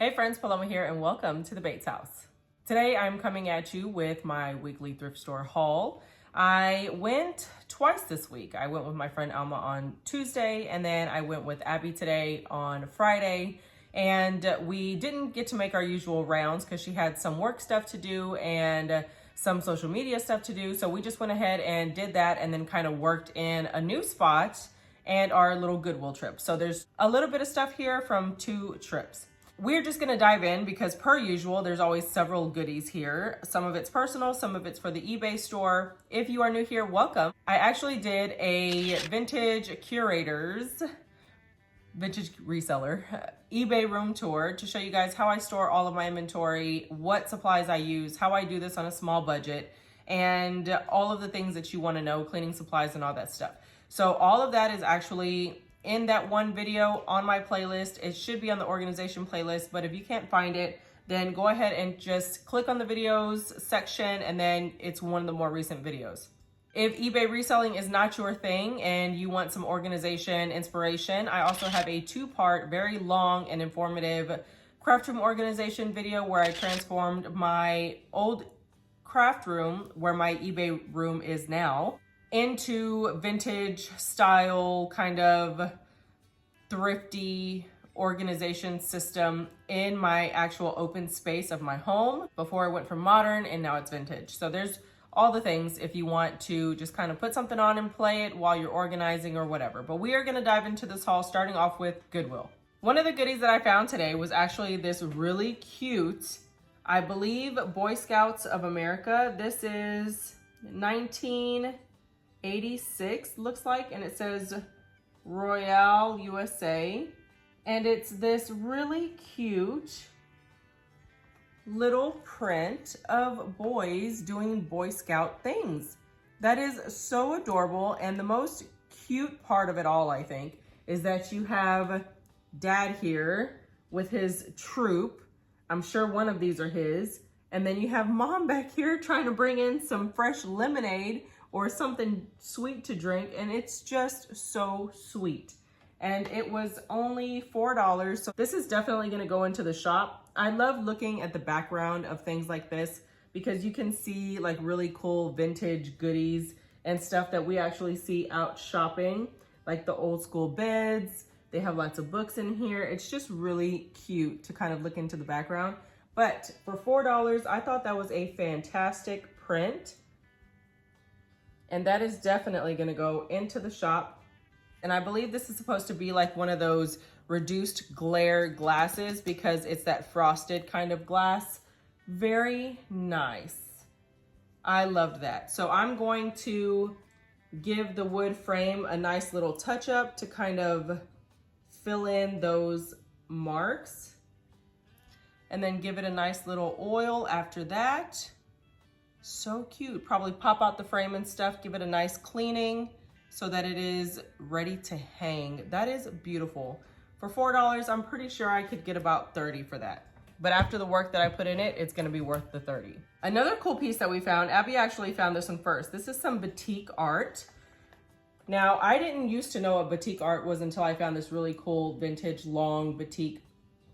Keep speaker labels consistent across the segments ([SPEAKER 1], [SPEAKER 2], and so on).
[SPEAKER 1] Hey friends, Paloma here and welcome to the Bates House. Today I'm coming at you with my weekly thrift store haul. I went twice this week. I went with my friend Alma on Tuesday and then I went with Abby today on Friday. And we didn't get to make our usual rounds because she had some work stuff to do and some social media stuff to do. So we just went ahead and did that and then kind of worked in a new spot and our little Goodwill trip. So there's a little bit of stuff here from 2 trips. We're just gonna dive in because per usual, there's always several goodies here. Some of it's personal, some of it's for the eBay store. If you are new here, welcome. I actually did a vintage reseller eBay room tour to show you guys how I store all of my inventory, what supplies I use, how I do this on a small budget, and all of the things that you wanna know, cleaning supplies and all that stuff. So all of that is actually in that one video on my playlist. It should be on the organization playlist, but if you can't find it, then go ahead and just click on the videos section and then it's one of the more recent videos. If eBay reselling is not your thing and you want some organization inspiration, I also have a 2-part, very long and informative craft room organization video where I transformed my old craft room, where my eBay room is now, into vintage style, kind of thrifty organization system in my actual open space of my home. Before I went from modern and now it's vintage. So there's all the things if you want to just kind of put something on and play it while you're organizing or whatever. But we are gonna dive into this haul starting off with Goodwill. One of the goodies that I found today was actually this really cute, I believe, Boy Scouts of America. This is 1986 looks like, and it says Royale USA, and it's this really cute little print of boys doing Boy Scout things. That is so adorable, and the most cute part of it all, I think, is that you have Dad here with his troop. I'm sure one of these are his, and then you have Mom back here trying to bring in some fresh lemonade or something sweet to drink, and it's just so sweet. And it was only $4, so this is definitely gonna go into the shop. I love looking at the background of things like this because you can see like really cool vintage goodies and stuff that we actually see out shopping, like the old school beds. They have lots of books in here. It's just really cute to kind of look into the background. But for $4, I thought that was a fantastic print. And that is definitely gonna go into the shop. And I believe this is supposed to be like one of those reduced glare glasses because it's that frosted kind of glass. Very nice. I loved that. So I'm going to give the wood frame a nice little touch up to kind of fill in those marks. And then give it a nice little oil after that. So cute. Probably pop out the frame and stuff, give it a nice cleaning so that it is ready to hang. That is beautiful. For $4, I'm pretty sure I could get about 30 for that. But after the work that I put in it, it's gonna be worth the 30. Another cool piece that we found, Abby actually found this one first. This is some batik art. Now, I didn't used to know what batik art was until I found this really cool vintage long batik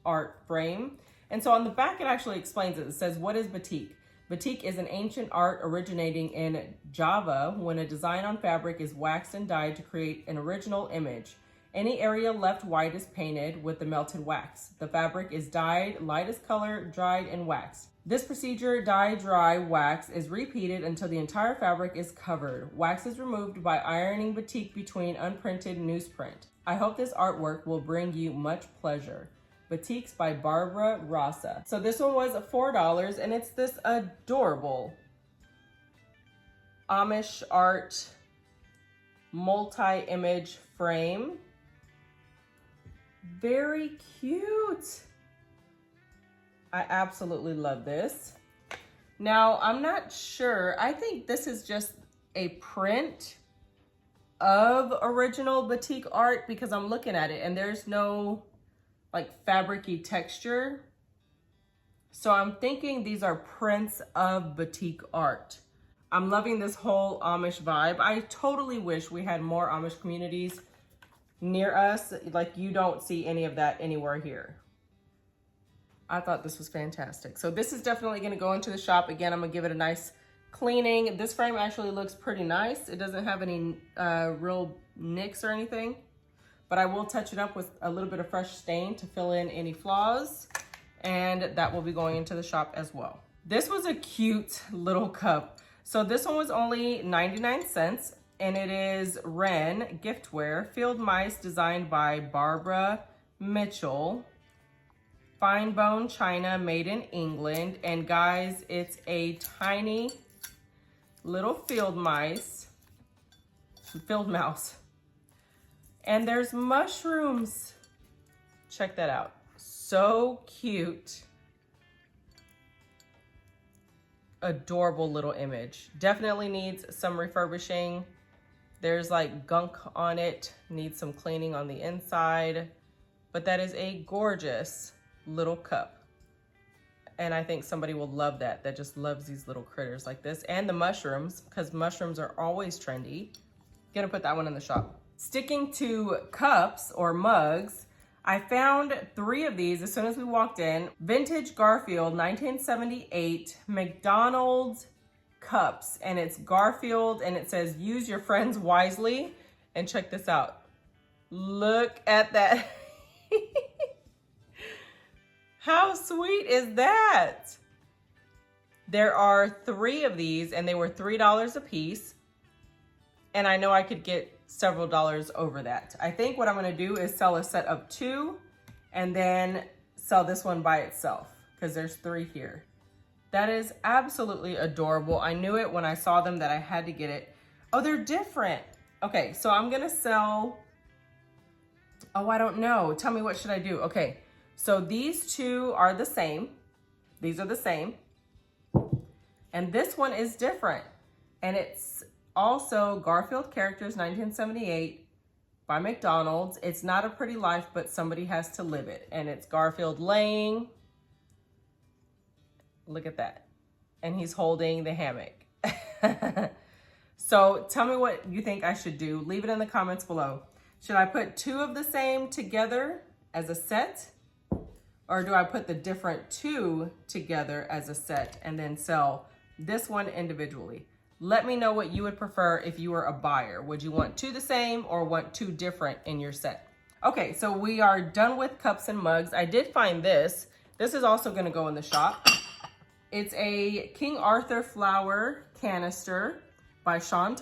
[SPEAKER 1] art frame. And so on the back, it actually explains it. It says, what is batik? Batik is an ancient art originating in Java when a design on fabric is waxed and dyed to create an original image. Any area left white is painted with the melted wax. The fabric is dyed, lightest color, dried, and waxed. This procedure, dye, dry, wax, is repeated until the entire fabric is covered. Wax is removed by ironing batik between unprinted newsprint. I hope this artwork will bring you much pleasure. Batiks by Barbara Rasa. So this one was $4 and it's this adorable Amish art multi-image frame. Very cute. I absolutely love this. Now, I'm not sure. I think this is just a print of original batik art because I'm looking at it and there's no like fabric-y texture. So I'm thinking these are prints of batik art. I'm loving this whole Amish vibe. I totally wish we had more Amish communities near us. Like, you don't see any of that anywhere here. I thought this was fantastic. So this is definitely gonna go into the shop. Again, I'm gonna give it a nice cleaning. This frame actually looks pretty nice. It doesn't have any real nicks or anything, but I will touch it up with a little bit of fresh stain to fill in any flaws, and that will be going into the shop as well. This was a cute little cup. So this one was only 99 cents, and it is Wren giftware, field mice designed by Barbara Mitchell. Fine bone china made in England. And guys, it's a tiny little field mouse. And there's mushrooms. Check that out. So cute. Adorable little image. Definitely needs some refurbishing. There's like gunk on it. Needs some cleaning on the inside. But that is a gorgeous little cup. And I think somebody will love that just loves these little critters like this. And the mushrooms, because mushrooms are always trendy. Gonna put that one in the shop. Sticking to cups or mugs, I found 3 of these as soon as we walked in. Vintage Garfield 1978 McDonald's cups. And it's Garfield and it says, use your friends wisely. And check this out. Look at that. How sweet is that? There are 3 of these and they were $3 a piece. And I know I could get several dollars over that. I think what I'm gonna do is sell a set of 2 and then sell this one by itself because there's 3 here. That is absolutely adorable. I knew it when I saw them that I had to get it. Oh, they're different. Okay, so I'm gonna sell, oh, I don't know. Tell me, what should I do? Okay. So these 2 are the same. These are the same. And this one is different. And it's also Garfield Characters 1978 by McDonald's. It's not a pretty life, but somebody has to live it. And it's Garfield laying. Look at that. And he's holding the hammock. So tell me what you think I should do. Leave it in the comments below. Should I put 2 of the same together as a set? Or do I put the different 2 together as a set and then sell this one individually? Let me know what you would prefer if you were a buyer. Would you want 2 the same or want 2 different in your set? Okay, so we are done with cups and mugs. I did find this. This is also gonna go in the shop. It's a King Arthur flower canister by Shan.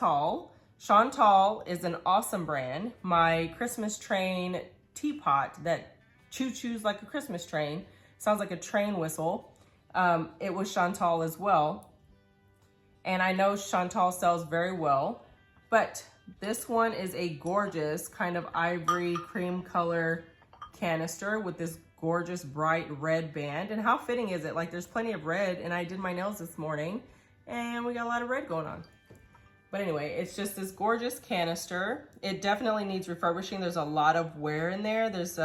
[SPEAKER 1] Shan is an awesome brand. My Christmas train teapot that choo-choos like a Christmas train. Sounds like a train whistle. It was Chantal as well. And I know Chantal sells very well, but this one is a gorgeous kind of ivory cream color canister with this gorgeous bright red band. And how fitting is it? Like, there's plenty of red, and I did my nails this morning and we got a lot of red going on. But anyway, it's just this gorgeous canister. It definitely needs refurbishing. There's a lot of wear in there. There's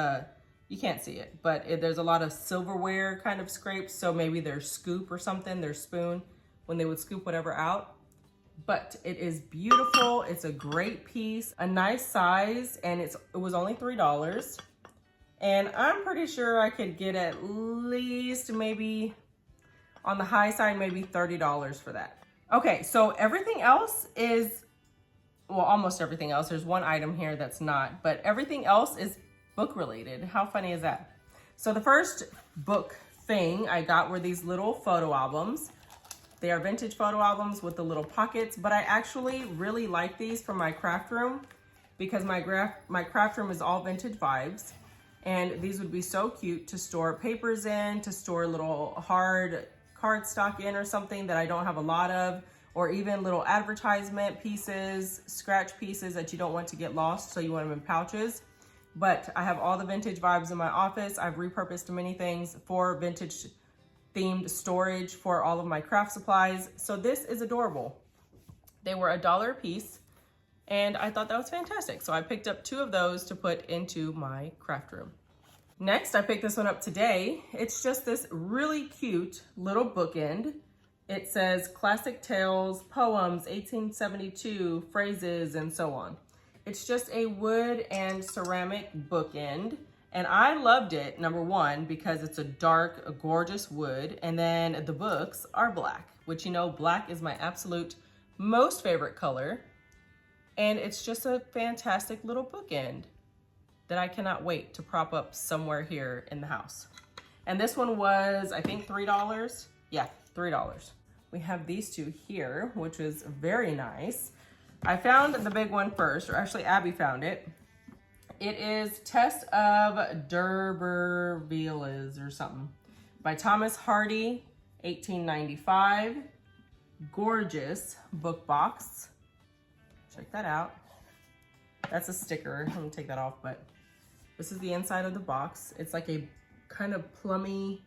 [SPEAKER 1] you can't see it, but there's a lot of silverware kind of scrapes. So maybe their scoop or something, their spoon, when they would scoop whatever out. But it is beautiful. It's a great piece, a nice size, and it was only $3. And I'm pretty sure I could get at least maybe on the high side, maybe $30 for that. Okay, so everything else is, well, almost everything else. There's one item here that's not, but everything else is book related. How funny is that? So the first book thing I got were these little photo albums. They are vintage photo albums with the little pockets, but I actually really like these for my craft room because my craft room is all vintage vibes. And these would be so cute to store papers in, to store little hard cardstock in or something that I don't have a lot of, or even little advertisement pieces, scratch pieces that you don't want to get lost, so you want them in pouches. But I have all the vintage vibes in my office. I've repurposed many things for vintage themed storage for all of my craft supplies. So this is adorable. They were $1 a piece and I thought that was fantastic. So I picked up 2 of those to put into my craft room. Next, I picked this one up today. It's just this really cute little bookend. It says Classic Tales, Poems, 1872, Phrases, and so on. It's just a wood and ceramic bookend. And I loved it, number one, because it's a dark, a gorgeous wood, and then the books are black, which, you know, black is my absolute most favorite color. And it's just a fantastic little bookend that I cannot wait to prop up somewhere here in the house. And this one was, I think, $3. Yeah, $3. We have these two here, which is very nice. I found the big one first, or actually Abby found it. It is Test of D'Urbervilles or something by Thomas Hardy, 1895. Gorgeous book box. Check that out. That's a sticker. I'm gonna take that off, but this is the inside of the box. It's like a kind of plummy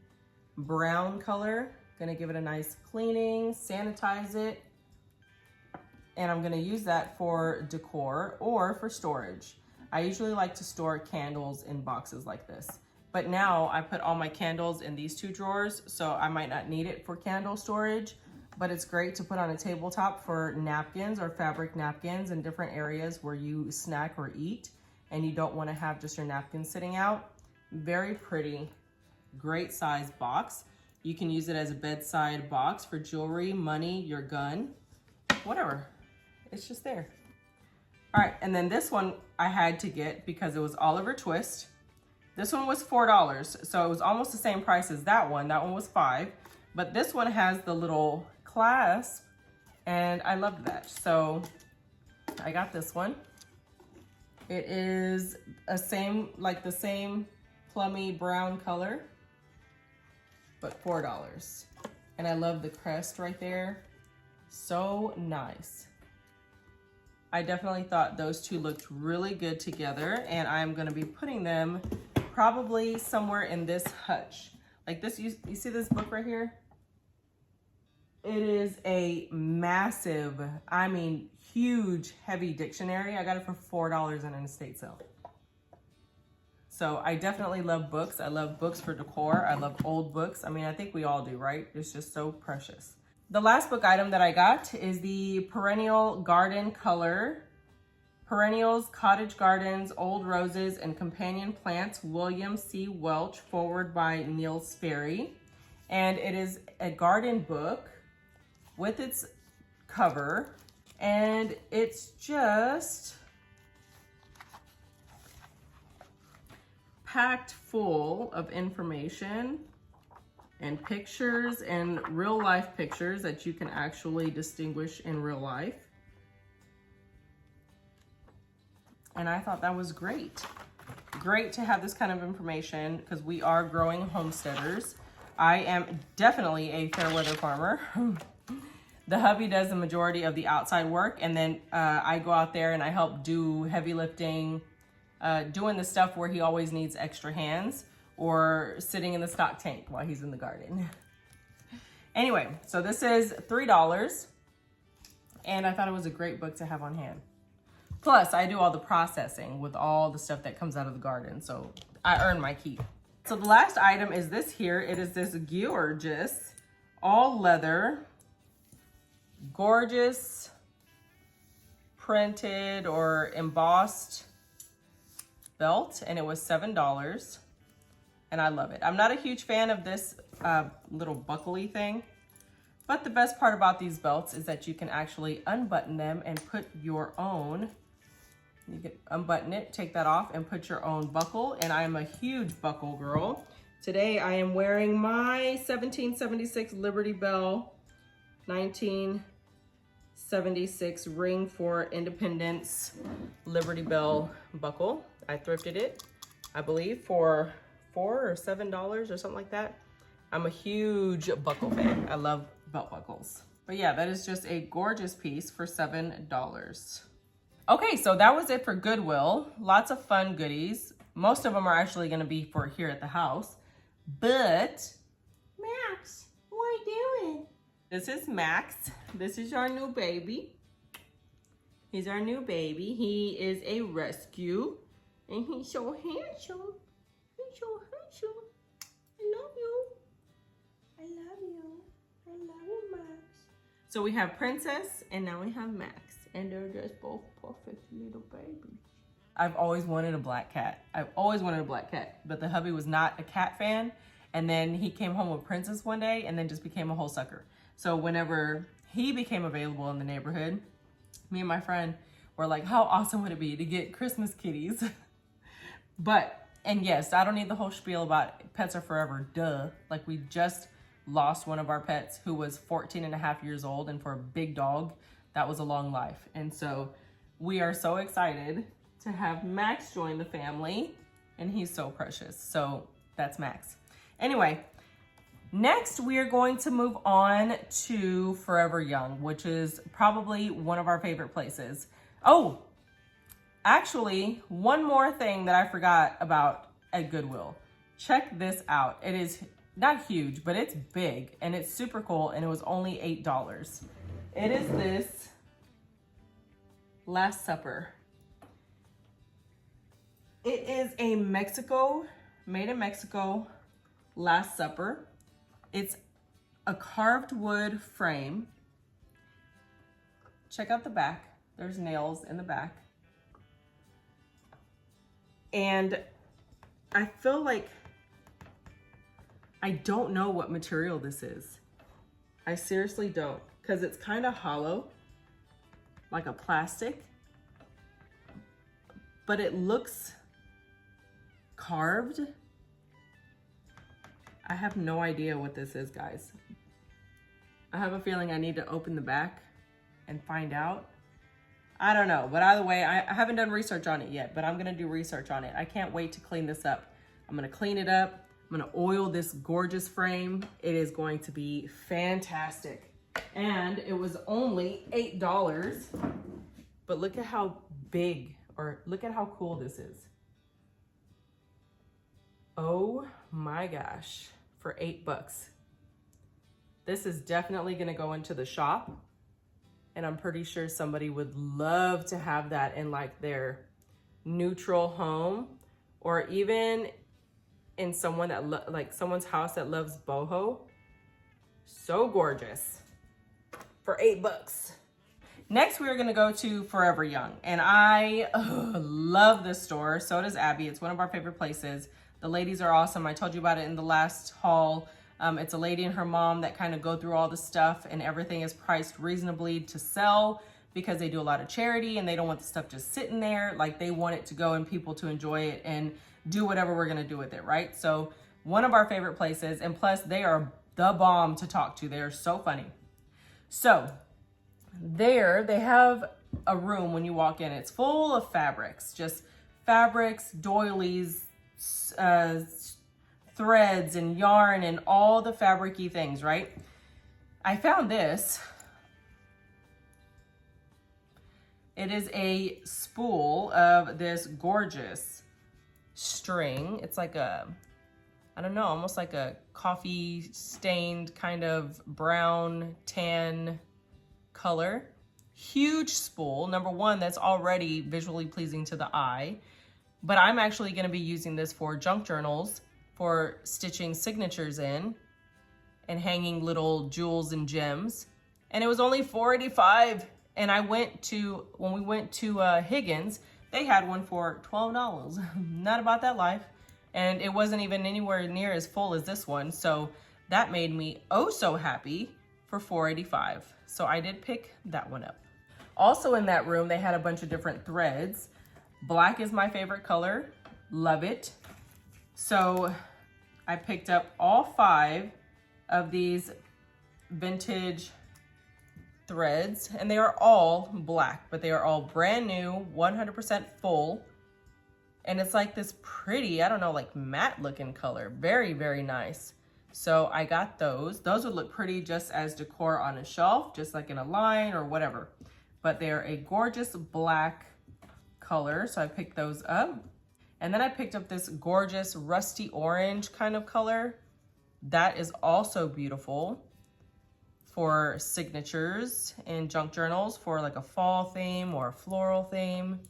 [SPEAKER 1] brown color. Gonna give it a nice cleaning, sanitize it, and I'm gonna use that for decor or for storage. I usually like to store candles in boxes like this, but now I put all my candles in these two drawers, so I might not need it for candle storage, but it's great to put on a tabletop for napkins or fabric napkins in different areas where you snack or eat and you don't want to have just your napkins sitting out. Very pretty, great size box. You can use it as a bedside box for jewelry, money, your gun, whatever. It's just there. All right, and then this one I had to get because it was Oliver Twist. This one was $4, so it was almost the same price as that one. That one was $5, but this one has the little clasp, and I loved that. So I got this one. It is the same plummy brown color, but $4. And I love the crest right there. So nice. I definitely thought those two looked really good together, and I'm gonna be putting them probably somewhere in this hutch. Like this, you see this book right here? It is a massive, I mean, huge, heavy dictionary. I got it for $4 in an estate sale. So I definitely love books. I love books for decor. I love old books. I mean, I think we all do, right? It's just so precious. The last book item that I got is the Perennial Garden Color, Perennials, Cottage Gardens, Old Roses, and Companion Plants, William C. Welch, forward by Neil Sperry. And it is a garden book with its cover, and it's just packed full of information and pictures and real life pictures that you can actually distinguish in real life. And I thought that was great. Great to have this kind of information because we are growing homesteaders. I am definitely a fair weather farmer. The hubby does the majority of the outside work, and then I go out there and I help do heavy lifting, doing the stuff where he always needs extra hands, or sitting in the stock tank while he's in the garden. Anyway, so this is $3, and I thought it was a great book to have on hand. Plus, I do all the processing with all the stuff that comes out of the garden, so I earn my keep. So the last item is this here. It is this gorgeous, all leather, gorgeous printed or embossed belt, and it was $7. And I love it. I'm not a huge fan of this little buckly thing, but the best part about these belts is that you can actually unbutton them and put your own, you can unbutton it, take that off, and put your own buckle. And I am a huge buckle girl. Today I am wearing my 1776 Liberty Bell 1976 Ring for Independence Liberty Bell buckle. I thrifted it, I believe, for $4 or $7 or something like that. I'm a huge buckle fan. I love belt buckles. But yeah, that is just a gorgeous piece for $7. Okay, so that was it for Goodwill. Lots of fun goodies. Most of them are actually gonna be for here at the house. But, Max, what are you doing? This is Max. This is our new baby. He's our new baby. He is a rescue, and he's so handsome. He's so handsome. I love you. I love you. I love you, Max. So we have Princess, and now we have Max, and they're just both perfect little babies. I've always wanted a black cat. I've always wanted a black cat, but the hubby was not a cat fan. And then he came home with Princess one day and then just became a whole sucker. So whenever he became available in the neighborhood, me and my friend were like, how awesome would it be to get Christmas kitties? And yes, I don't need the whole spiel about pets are forever, duh. Like we just lost one of our pets who was 14 and a half years old, and for a big dog, that was a long life. And so we are so excited to have Max join the family, and he's so precious. So that's Max. Anyway, next we are going to move on to Forever Young, which is probably one of our favorite places. Oh, actually, one more thing that I forgot about at Goodwill. Check this out. It is not huge, but it's big and it's super cool, and it was only $8. It is this Last Supper. It is a made in Mexico Last Supper. It's a carved wood frame. Check out the back. There's nails in the back. And I feel like I don't know what material this is. I seriously don't, because it's kind of hollow, like a plastic, but it looks carved. I have no idea what this is, guys. I have a feeling I need to open the back and find out. I don't know, but either way, I haven't done research on it yet, but I'm gonna do research on it. I can't wait to clean this up. I'm gonna clean it up. I'm gonna oil this gorgeous frame. It is going to be fantastic. And it was only $8, but look at how big, or look at how cool this is. Oh my gosh, for $8. This is definitely gonna go into the shop. And I'm pretty sure somebody would love to have that in like their neutral home, or even in someone that like someone's house that loves boho. So gorgeous for $8. Next, we're gonna go to Forever Young, and I love this store. So does Abby. It's one of our favorite places. The ladies are awesome. I told you about it in the last haul. It's a lady and her mom that kind of go through all the stuff, and everything is priced reasonably to sell because they do a lot of charity and they don't want the stuff just sitting there. Like they want it to go and people to enjoy it and do whatever we're gonna do with it, right? So one of our favorite places, and plus they are the bomb to talk to. They are so funny. So there they have a room when you walk in. It's full of fabrics, just fabrics, doilies, threads and yarn and all the fabric-y things, right? I found this. It is a spool of this gorgeous string. It's like a, I don't know, almost like a coffee stained kind of brown tan color. Huge spool. Number one, that's already visually pleasing to the eye, but I'm actually gonna be using this for junk journals, for stitching signatures in and hanging little jewels and gems. And it was only $4.85. And when we went to Higgins, they had one for $12. Not about that life. And it wasn't even anywhere near as full as this one. So that made me oh so happy for $4.85. So I did pick that one up. Also in that room, they had a bunch of different threads. Black is my favorite color. Love it. So I picked up all 5 of these vintage threads, and they are all black, but they are all brand new, 100% full. And it's like this pretty, I don't know, like matte looking color. Very, very nice. So I got those. Those would look pretty just as decor on a shelf, just like in a line or whatever. But they're a gorgeous black color, so I picked those up. And then I picked up this gorgeous rusty orange kind of color. That is also beautiful for signatures in junk journals for like a fall theme or a floral theme.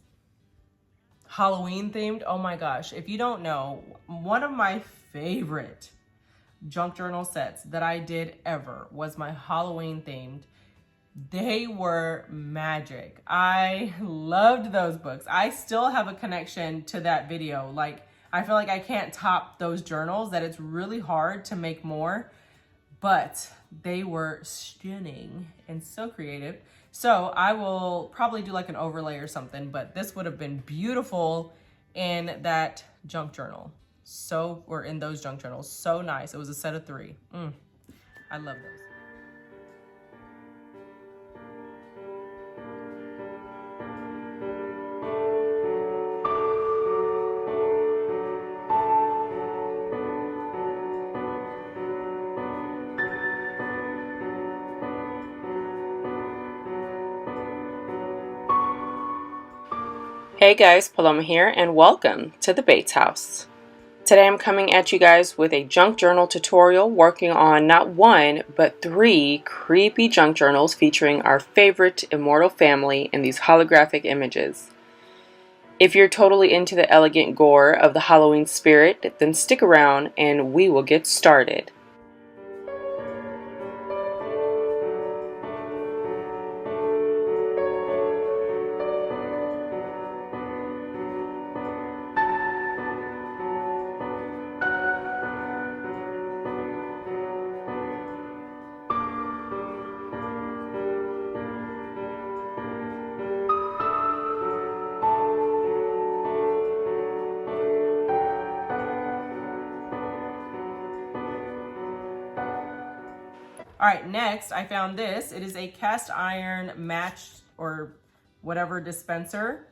[SPEAKER 1] Halloween themed, oh my gosh. If you don't know, one of my favorite junk journal sets that I did ever was my Halloween themed. They were magic. I loved those books. I still have a connection to that video. Like, I feel like I can't top those journals, that it's really hard to make more, but they were stunning and so creative. So I will probably do like an overlay or something, but this would have been beautiful in that junk journal. Or in those junk journals. So nice. It was a set of 3. I love those. Hey guys, Paloma here, and welcome to the Bates House. Today I'm coming at you guys with a junk journal tutorial working on not 1, but 3 creepy junk journals featuring our favorite immortal family in these holographic images. If you're totally into the elegant gore of the Halloween spirit, then stick around and we will get started. All right, next I found this. It is a cast iron matched or whatever dispenser.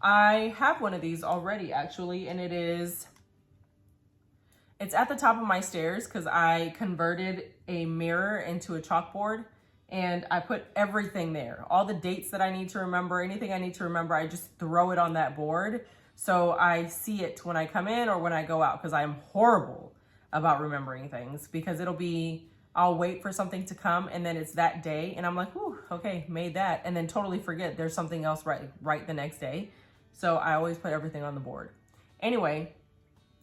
[SPEAKER 1] I have one of these already actually, and it's at the top of my stairs because I converted a mirror into a chalkboard and I put everything there. All the dates that I need to remember, anything I need to remember, I just throw it on that board. So I see it when I come in or when I go out, because I'm horrible about remembering things, because I'll wait for something to come and then it's that day and I'm like, ooh, okay, made that, and then totally forget there's something else right the next day. So I always put everything on the board. Anyway,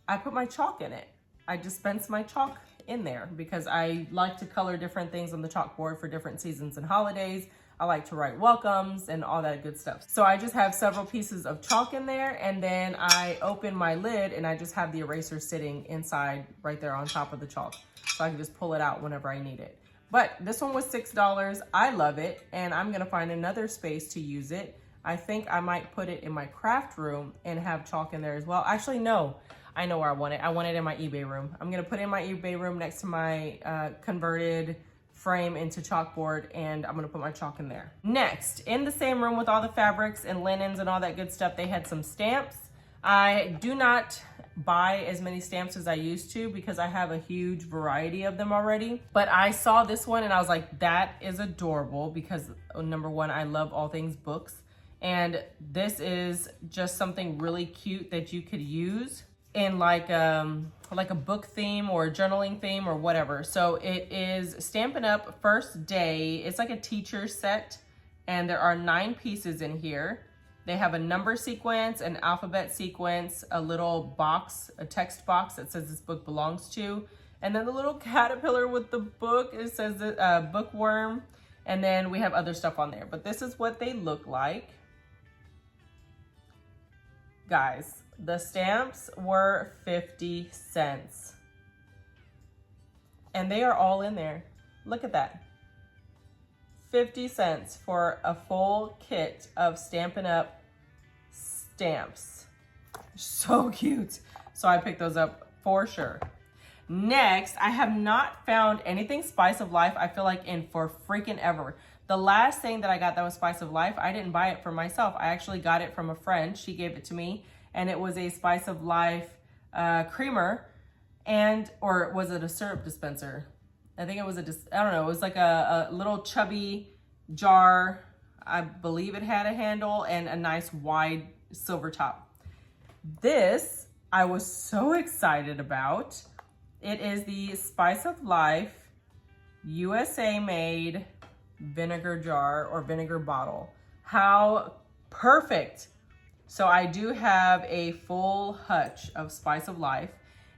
[SPEAKER 1] I put my chalk in it. I dispense my chalk in there because I like to color different things on the chalkboard for different seasons and holidays. I like to write welcomes and all that good stuff. So I just have several pieces of chalk in there, and then I open my lid and I just have the eraser sitting inside right there on top of the chalk. So I can just pull it out whenever I need it. But this one was $6. I love it, and I'm gonna find another space to use it. I think I might put it in my craft room and have chalk in there as well. Actually, no, I know where I want it. I want it in my eBay room. I'm gonna put it in my eBay room next to my converted frame into chalkboard, and I'm gonna put my chalk in there. Next, in the same room with all the fabrics and linens and all that good stuff, they had some stamps. I do not buy as many stamps as I used to because I have a huge variety of them already. But I saw this one and I was like, that is adorable, because number 1, I love all things books. And this is just something really cute that you could use in like a book theme or a journaling theme or whatever. So it is Stampin' Up! First Day. It's like a teacher set, and there are 9 pieces in here. They have a number sequence, an alphabet sequence, a little box, a text box that says this book belongs to, and then the little caterpillar with the book. It says bookworm, and then we have other stuff on there. But this is what they look like. Guys, the stamps were 50 cents. And they are all in there. Look at that. 50 cents for a full kit of Stampin' Up! Stamps. So cute. So I picked those up for sure. Next, I have not found anything Spice of Life, I feel like, in for freaking ever. The last thing that I got that was Spice of Life, I didn't buy it for myself. I actually got it from a friend. She gave it to me, and it was a Spice of Life creamer, or was it a syrup dispenser? I think it was I don't know, it was like a little chubby jar. I believe it had a handle and a nice wide silver top. This I was so excited about. It is the Spice of Life USA made vinegar jar or vinegar bottle. How perfect. So I do have a full hutch of Spice of Life,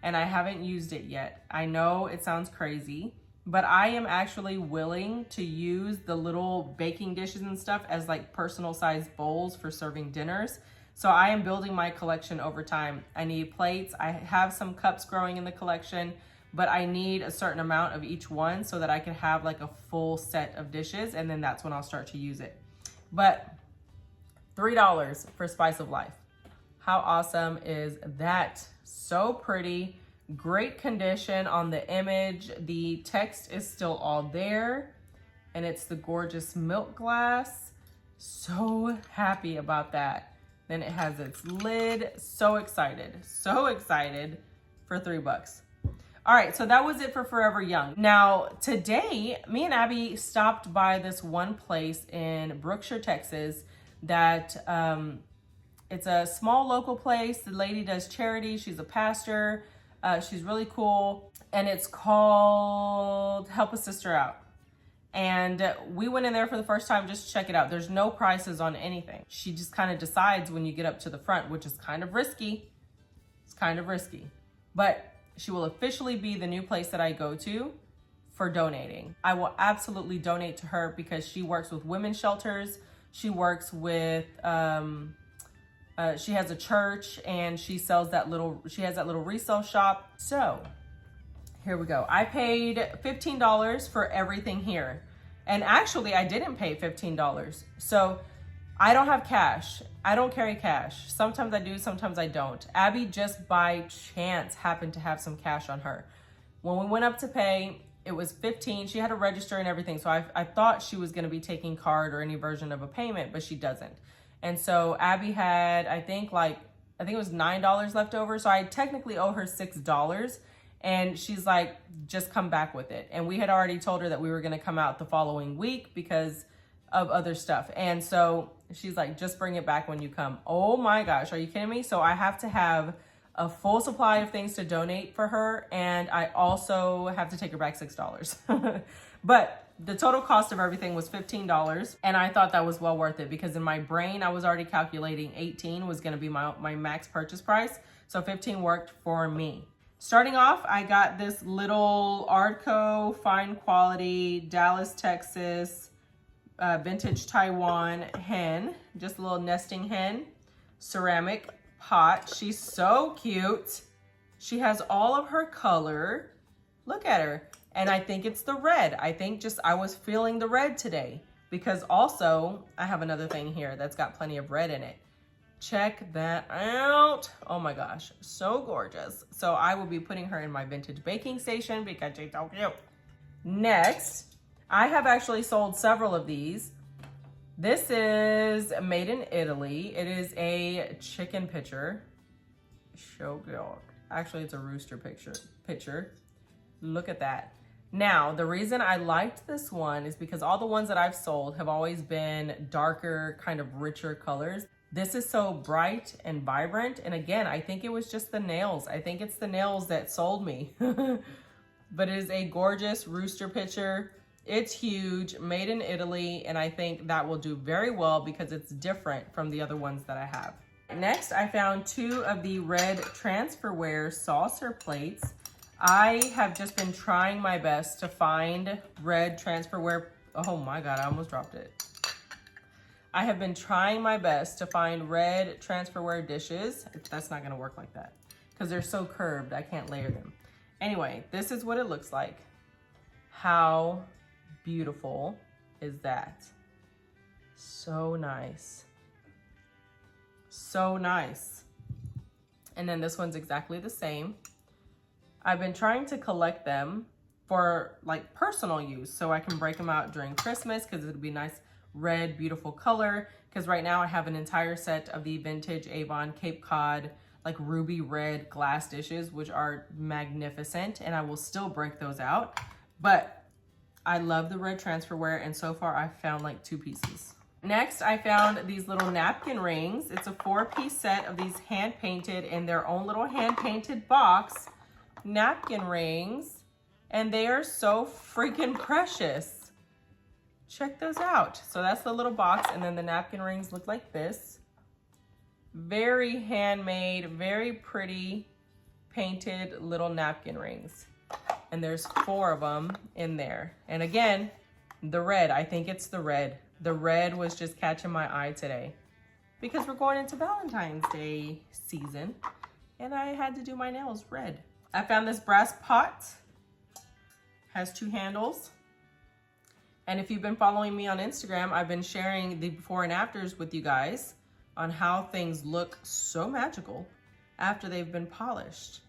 [SPEAKER 1] and I haven't used it yet. I know it sounds crazy, but I am actually willing to use the little baking dishes and stuff as like personal sized bowls for serving dinners. So I am building my collection over time. I need plates. I have some cups growing in the collection, but I need a certain amount of each one so that I can have like a full set of dishes, and then that's when I'll start to use it. But $3 for Spice of Life. How awesome is that? So pretty. Great condition on the image. The text is still all there, and it's the gorgeous milk glass. So happy about that. Then it has its lid. So excited for $3. All right, so that was it for Forever Young. Now, today, me and Abby stopped by this one place in Brookshire, Texas that it's a small local place. The lady does charity. She's a pastor. She's really cool, and it's called Help a Sister Out. And we went in there for the first time just to check it out. There's no prices on anything. She just kind of decides when you get up to the front, which is kind of risky. It's kind of risky, but she will officially be the new place that I go to for donating. I will absolutely donate to her because she works with women's shelters. She works with, she has a church, and she has that little resale shop. So here we go. I paid $15 for everything here. And actually I didn't pay $15. So I don't have cash. I don't carry cash. Sometimes I do, sometimes I don't. Abby just by chance happened to have some cash on her. When we went up to pay, it was $15. She had to register and everything. So I thought she was gonna be taking card or any version of a payment, but she doesn't. And so Abby had, I think it was $9 left over. So I technically owe her $6. And she's like, just come back with it. And we had already told her that we were gonna come out the following week because of other stuff. And so she's like, just bring it back when you come. Oh my gosh, are you kidding me? So I have to have a full supply of things to donate for her. And I also have to take her back $6. But the total cost of everything was $15. And I thought that was well worth it because in my brain, I was already calculating 18 was gonna be my max purchase price. So 15 worked for me. Starting off, I got this little Ardco fine quality Dallas, Texas, vintage Taiwan hen, just a little nesting hen, ceramic pot. She's so cute. She has all of her color. Look at her. And I think it's the red. I was feeling the red today because also I have another thing here that's got plenty of red in it. Check that out. Oh my gosh, so gorgeous. So I will be putting her in my vintage baking station because she's so cute. Next, I have actually sold several of these. This is made in Italy. It is a chicken pitcher. So good. Actually, it's a rooster pitcher. Look at that. Now, the reason I liked this one is because all the ones that I've sold have always been darker, kind of richer colors. This is so bright and vibrant. And again, I think it was just the nails. I think it's the nails that sold me. But it is a gorgeous rooster pitcher. It's huge, made in Italy. And I think that will do very well because it's different from the other ones that I have. Next, I found 2 of the red Transferware saucer plates. I have just been trying my best to find red Transferware. Oh my God, I almost dropped it. I have been trying my best to find red Transferware dishes. That's not gonna work like that because they're so curved, I can't layer them. Anyway, this is what it looks like. How beautiful is that? So nice. So nice. And then this one's exactly the same. I've been trying to collect them for like personal use so I can break them out during Christmas because it'd be nice red, beautiful color. Because right now I have an entire set of the vintage Avon Cape Cod, like ruby red glass dishes, which are magnificent. And I will still break those out. But I love the red Transferware. And so far I've found like 2 pieces. Next, I found these little napkin rings. It's a 4-piece set of these hand-painted in their own little hand-painted box napkin rings. And they are so freaking precious. Check those out. So that's the little box, and then the napkin rings look like this. Very handmade, very pretty painted little napkin rings. And there's 4 of them in there. And again, the red, I think it's the red. The red was just catching my eye today because we're going into Valentine's Day season and I had to do my nails red. I found this brass pot, has 2 handles. And if you've been following me on Instagram, I've been sharing the before and afters with you guys on how things look so magical after they've been polished.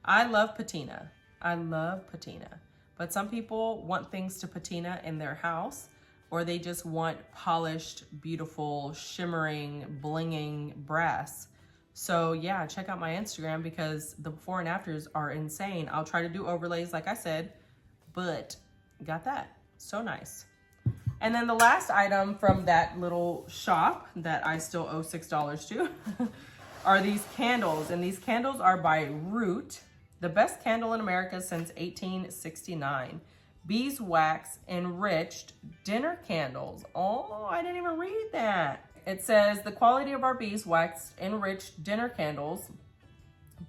[SPEAKER 1] I love patina. I love patina. But some people want things to patina in their house, or they just want polished, beautiful, shimmering, blinging brass. So yeah, check out my Instagram because the before and afters are insane. I'll try to do overlays like I said, but got that. So nice. And then the last item from that little shop that I still owe $6 to are these candles. And these candles are by Root, the best candle in America since 1869. Beeswax enriched dinner candles. Oh, I didn't even read that. It says the quality of our beeswax enriched dinner candles.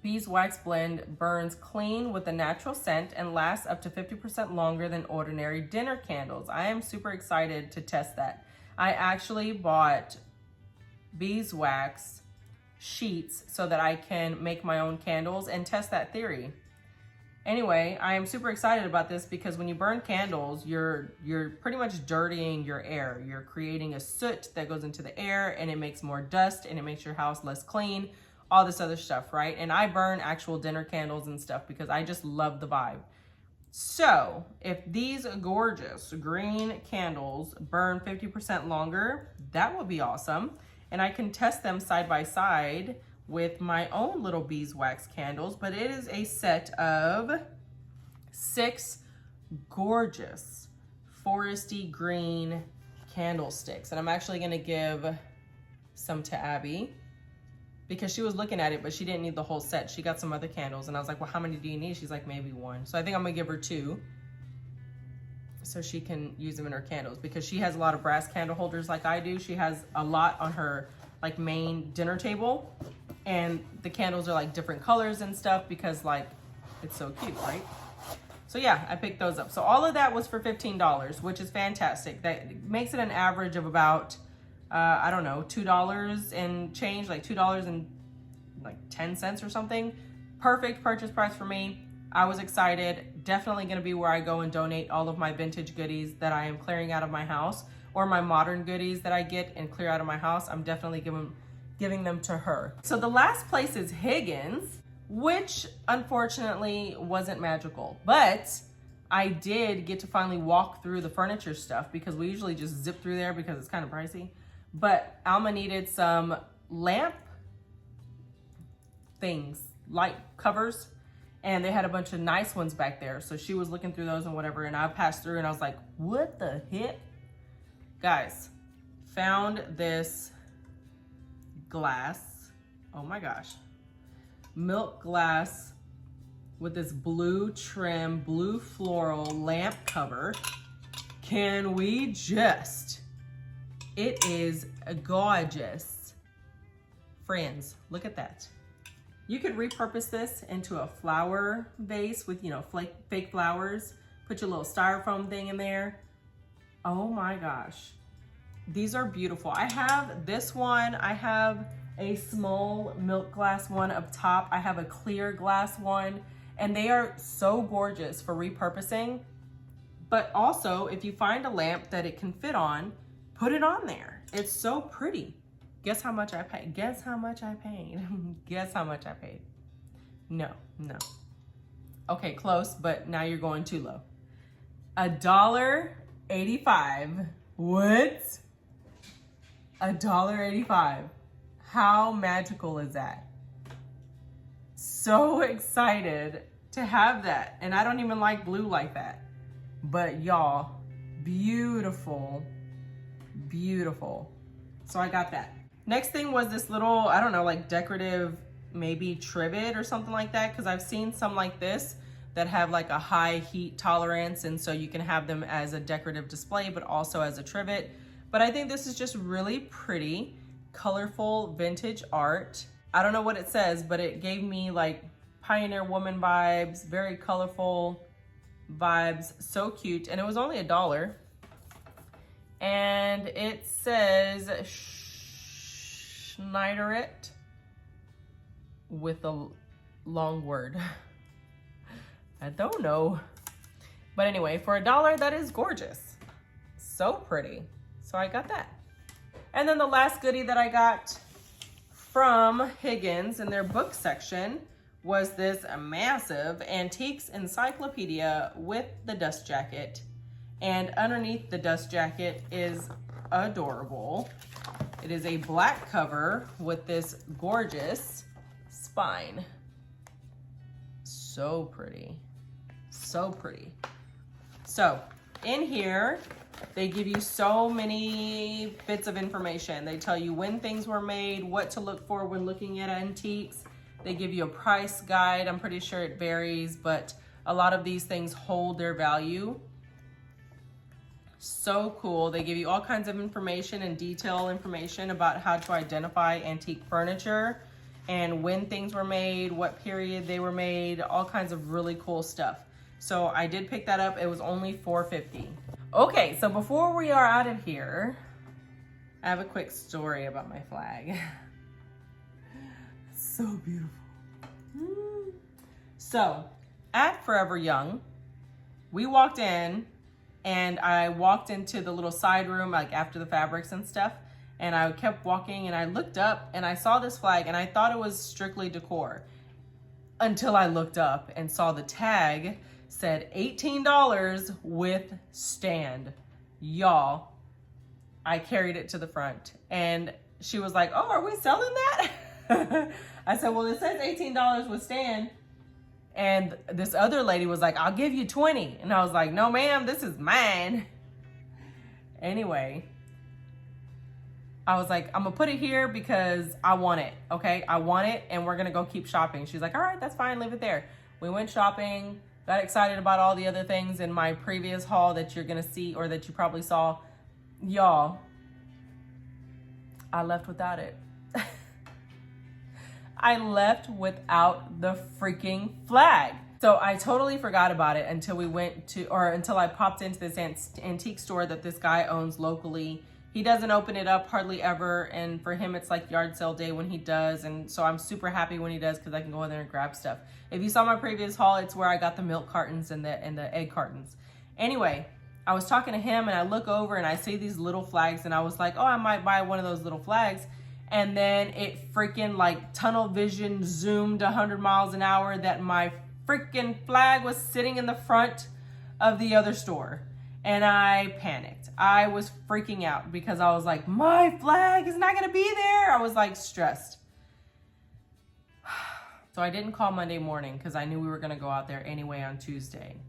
[SPEAKER 1] Beeswax blend burns clean with a natural scent and lasts up to 50% longer than ordinary dinner candles. I am super excited to test that. I actually bought beeswax sheets so that I can make my own candles and test that theory. Anyway, I am super excited about this because when you burn candles, you're pretty much dirtying your air. You're creating a soot that goes into the air and it makes more dust and it makes your house less clean. All this other stuff, right? And I burn actual dinner candles and stuff because I just love the vibe. So if these gorgeous green candles burn 50% longer, that would be awesome. And I can test them side by side with my own little beeswax candles, but it is a set of 6 gorgeous foresty green candlesticks. And I'm actually gonna give some to Abby, because she was looking at it, but she didn't need the whole set. She got some other candles and I was like, well, how many do you need? She's like, maybe 1. So I think I'm gonna give her 2 so she can use them in her candles because she has a lot of brass candle holders like I do. She has a lot on her like main dinner table and the candles are like different colors and stuff because like, it's so cute, right? So yeah, I picked those up. So all of that was for $15, which is fantastic. That makes it an average of about I don't know, $2 and change, like $2.10 or something. Perfect purchase price for me. I was excited. Definitely gonna be where I go and donate all of my vintage goodies that I am clearing out of my house, or my modern goodies that I get and clear out of my house. I'm definitely giving them to her. So the last place is Higgins, which unfortunately wasn't magical, but I did get to finally walk through the furniture stuff because we usually just zip through there because it's kind of pricey. But Alma needed some lamp things, light covers, and they had a bunch of nice ones back there. So she was looking through those and whatever, and I passed through and I was like, what the heck? Guys, found this glass, oh my gosh, milk glass with this blue trim, blue floral lamp cover. Can we just... It is gorgeous. Friends, look at that. You could repurpose this into a flower vase with, you know, fake flowers. Put your little styrofoam thing in there. Oh my gosh. These are beautiful. I have this one. I have a small milk glass one up top. I have a clear glass one. And they are so gorgeous for repurposing. But also, if you find a lamp that it can fit on, put it on there. It's so pretty. Guess how much I paid? Guess how much I paid? Guess how much I paid? No. Okay, close, but now you're going too low. $1.85. What? $1.85. How magical is that? So excited to have that. And I don't even like blue like that. But y'all, beautiful. Beautiful. So I got that. Next thing was this little, I don't know, like decorative, maybe trivet or something like that, because I've seen some like this that have like a high heat tolerance, and so you can have them as a decorative display but also as a trivet. But I think this is just really pretty, colorful vintage art. I don't know what it says, but it gave me like pioneer woman vibes, very colorful. vibes. So cute. And it was only $1. And it says Schneiderette with a long word. I don't know. But anyway, for $1, that is gorgeous. So pretty. So I got that. And then the last goodie that I got from Higgins in their book section was this massive Antiques Encyclopedia with the dust jacket. And underneath the dust jacket is adorable. It is a black cover with this gorgeous spine. So pretty. So pretty. So in here, they give you so many bits of information. They tell you when things were made, what to look for when looking at antiques. They give you a price guide. I'm pretty sure it varies, but a lot of these things hold their value. So cool. They give you all kinds of information and detailed information about how to identify antique furniture and when things were made, what period they were made, all kinds of really cool stuff. So I did pick that up. It was only $4.50. Okay, so before we are out of here, I have a quick story about my flag. So beautiful. So at Forever Young, we walked in and I walked into the little side room, like after the fabrics and stuff. And I kept walking and I looked up and I saw this flag and I thought it was strictly decor until I looked up and saw the tag said $18 with stand. Y'all, I carried it to the front and she was like, oh, are we selling that? I said, well, it says $18 with stand. And this other lady was like, I'll give you 20. And I was like, no, ma'am, this is mine. Anyway, I was like, I'm gonna put it here because I want it, okay? I want it and we're gonna go keep shopping. She's like, all right, that's fine, leave it there. We went shopping, got excited about all the other things in my previous haul that you're gonna see or that you probably saw. Y'all, I left without it. I left without the freaking flag. So I totally forgot about it until we went to, or until I popped into this antique store that this guy owns locally. He doesn't open it up hardly ever. And for him, it's like yard sale day when he does. And so I'm super happy when he does because I can go in there and grab stuff. If you saw my previous haul, it's where I got the milk cartons and the egg cartons. Anyway, I was talking to him and I look over and I see these little flags and I was like, oh, I might buy one of those little flags. And then it freaking like tunnel vision zoomed 100 miles an hour that my freaking flag was sitting in the front of the other store. And I panicked. I was freaking out because I was like, my flag is not gonna be there. I was like stressed. So I didn't call Monday morning because I knew we were gonna go out there anyway on Tuesday.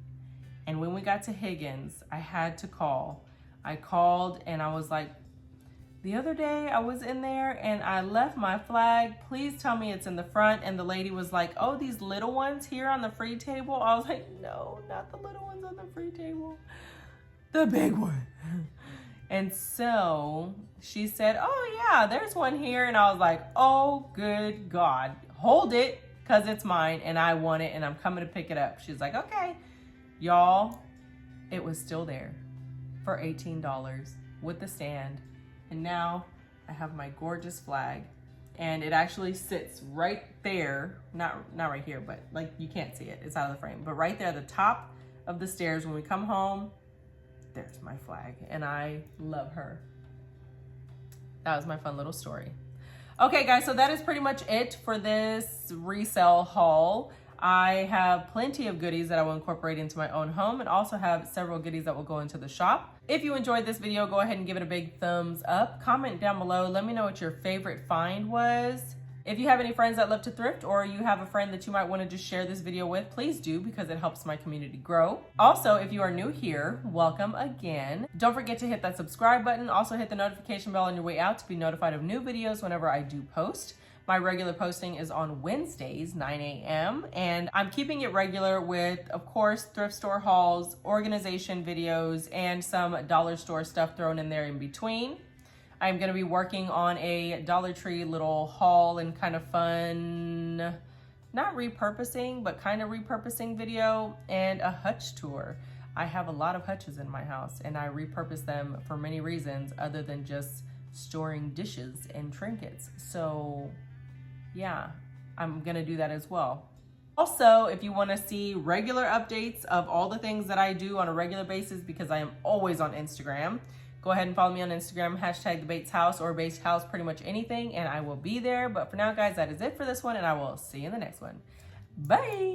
[SPEAKER 1] And when we got to Higgins, I had to call. I called and I was like, the other day I was in there and I left my flag. Please tell me it's in the front. And the lady was like, oh, these little ones here on the free table. I was like, no, not the little ones on the free table. The big one. And so she said, oh yeah, there's one here. And I was like, oh, good God, hold it because it's mine and I want it and I'm coming to pick it up. She's like, okay. Y'all, it was still there for $18 with the stand. And now I have my gorgeous flag and it actually sits right there. Not right here, but like you can't see it. It's out of the frame. But right there at the top of the stairs when we come home, there's my flag and I love her. That was my fun little story. Okay guys, so that is pretty much it for this resale haul. I have plenty of goodies that I will incorporate into my own home and also have several goodies that will go into the shop. If you enjoyed this video, go ahead and give it a big thumbs up. Comment down below. Let me know what your favorite find was. If you have any friends that love to thrift or you have a friend that you might want to just share this video with, please do because it helps my community grow. Also, if you are new here, welcome again. Don't forget to hit that subscribe button. Also hit the notification bell on your way out to be notified of new videos whenever I do post. My regular posting is on Wednesdays, 9 a.m. And I'm keeping it regular with, of course, thrift store hauls, organization videos, and some dollar store stuff thrown in there in between. I'm gonna be working on a Dollar Tree little haul and kind of fun, not repurposing, but kind of repurposing video, and a hutch tour. I have a lot of hutches in my house and I repurpose them for many reasons other than just storing dishes and trinkets. So yeah, I'm gonna do that as well. Also, if you wanna see regular updates of all the things that I do on a regular basis, because I am always on Instagram, go ahead and follow me on Instagram, hashtag the Bates House or Bates House, pretty much anything, and I will be there. But for now, guys, that is it for this one, and I will see you in the next one. Bye.